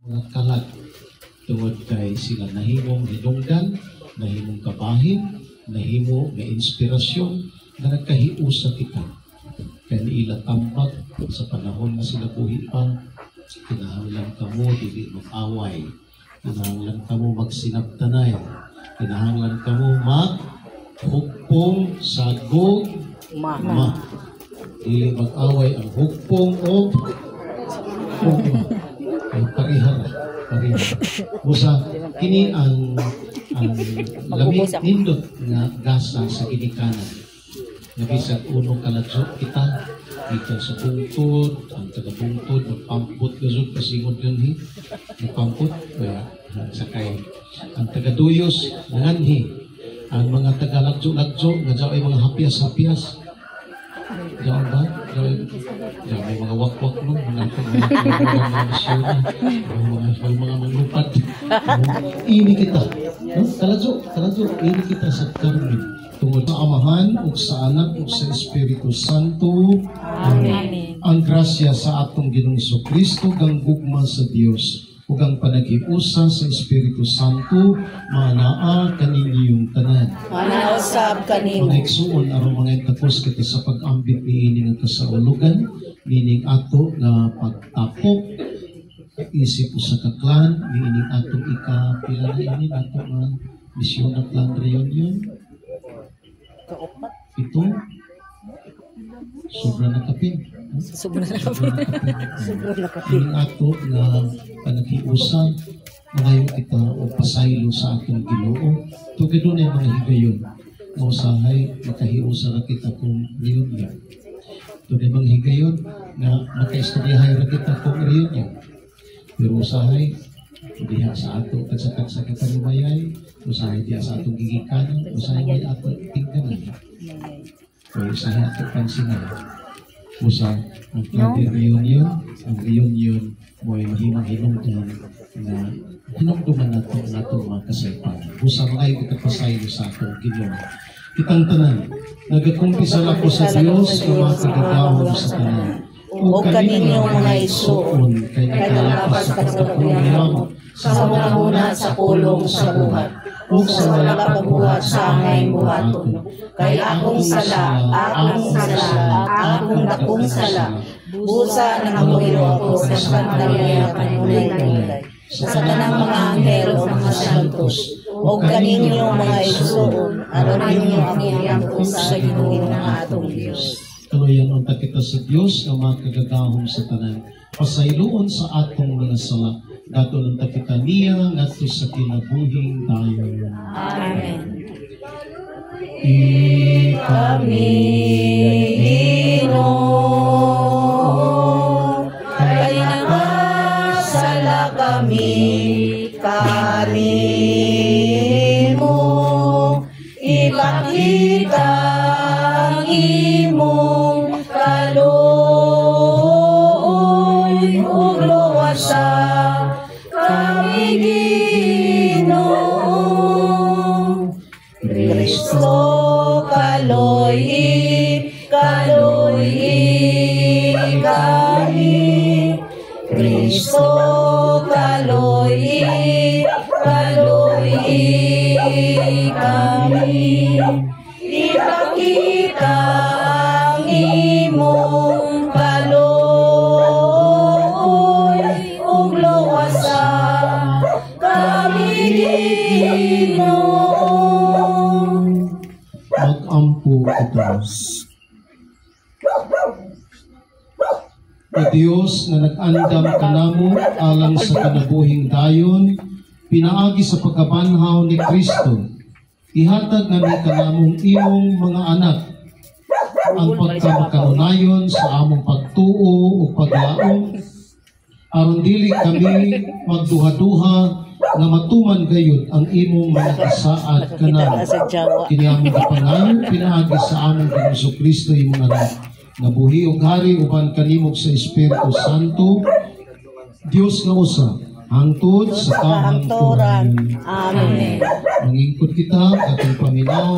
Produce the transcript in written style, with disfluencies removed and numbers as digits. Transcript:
mga kalat tungod kay sila nahimong hinungdan, nahimong kabahin, nahimo nga inspirasyon na nagkahiusa kita. Kaya niila tambag sa panahon na sila buhi pa, kinahanglan kamo dili mag-away, kinahanglan kamo magsinabtanay, kinahanglan kamo maghugpong sagog ma. Dili mag-away ang hugpong o ay parihar. Busa kini ang lamig nindot nga gasa sa kinikanan. Nabisag uno kaladyo kita dito sa bungtod, ang taga-bungtod magpampot kasod pasingod ganhi magpampot kaya sakay ang taga-duyos nanganhi ang mga taga-lagjo-lagjo nga dyaw ay mga hapyas-hapyas dyaw ba? Dyaw may mga wakwak no mga mga manglupad ini kita kaladyo ini kita sa Carmen tungod sa Amahan ug sa Anak ug sa Espiritu Santo. Amen. Ang grasya sa atong Ginoong Jesucristo kang gugma sa Dios ug ang panagiusa sa Espiritu Santo manaa kaninyong tanan. Manausab kanimo. Pagigsuon aron mga tapos kita sa pag-ambit niini nga kasaulugan meaning ato nga pagtapok isip sa kaklan meaning atong ikapila na ini ato nga misyon at lang reunion. Ito sobra na kapin. Sobra na kapin. Yung ato na panagiusa ngayon kita o pasaylo sa atong Ginoo. Tugid na yung mga higayon. Mausahay makahiusa na kita kung reunion. Tugid mga higayon na makaistoryahay na kita kung reunion. Pero usahay diha sa ato tagsa-tagsa kita lumayay, usahay diha sa atong gigikanan, usahay may ato tingganan. So usahay ato pansinan. Usa ang reunion, ang reunion mo ay mahimang-hinungdan na hinungduman nato ang atong mga kasaypanan. Usa mga kita pasaylo sa atong Ginoo. Kitang tanan, nagakumpisal ako sa Dios nga mga kagagahon sa tanan. O kaninyong mga isuon, kay nagkalapas sa katapulong sa una sa pulong sa buhat, o sa wala pagbuhat sa angay buhaton. Kay akong sala, akong dakong sala, busa nangamuyo ako sa pagdalaya kanulay-ulay, sa tanang mga anghel o mga santos, o kaninyong mga isuon, aron ninyo ang sa ginuhin ng atong Diyos. Tuloyan unta kita sa Dios nga mga kagagahom sa tanan. Pasayloon sa atong mga sala. Daton unta kita niya ngadto sa kinabuhing dayon. Amen. Kami Ginoo, kay nakasala kami kanimo, ipakita ang imong kaloy ug luwasa kami Ginoo. Kristo kaloy kami, Kristo kaloy kami, ipakita ang imong kaloy ug luwasa kami Ginoo. Mag-ampo kita. O Diyos na nag-andam kanamo alang sa kanabuhing dayon, pinaagi sa pagkabanhaw ni Kristo, ihatag na ni kanamong imong mga anak ang pagkamakanunayon sa among pagtuo o paglaom, aron dili kami magduha-duha na matuman gayud ang imong mga kasaad kanamo. Kini among gipangayo pinaagi sa among Ginoong Kristo imong anak, nga buhi ug hari uban kanimo sa Espiritu Santo, Dios nga usa hangtod sa kahangturan. Amen. Mangingkod kita atong paminaw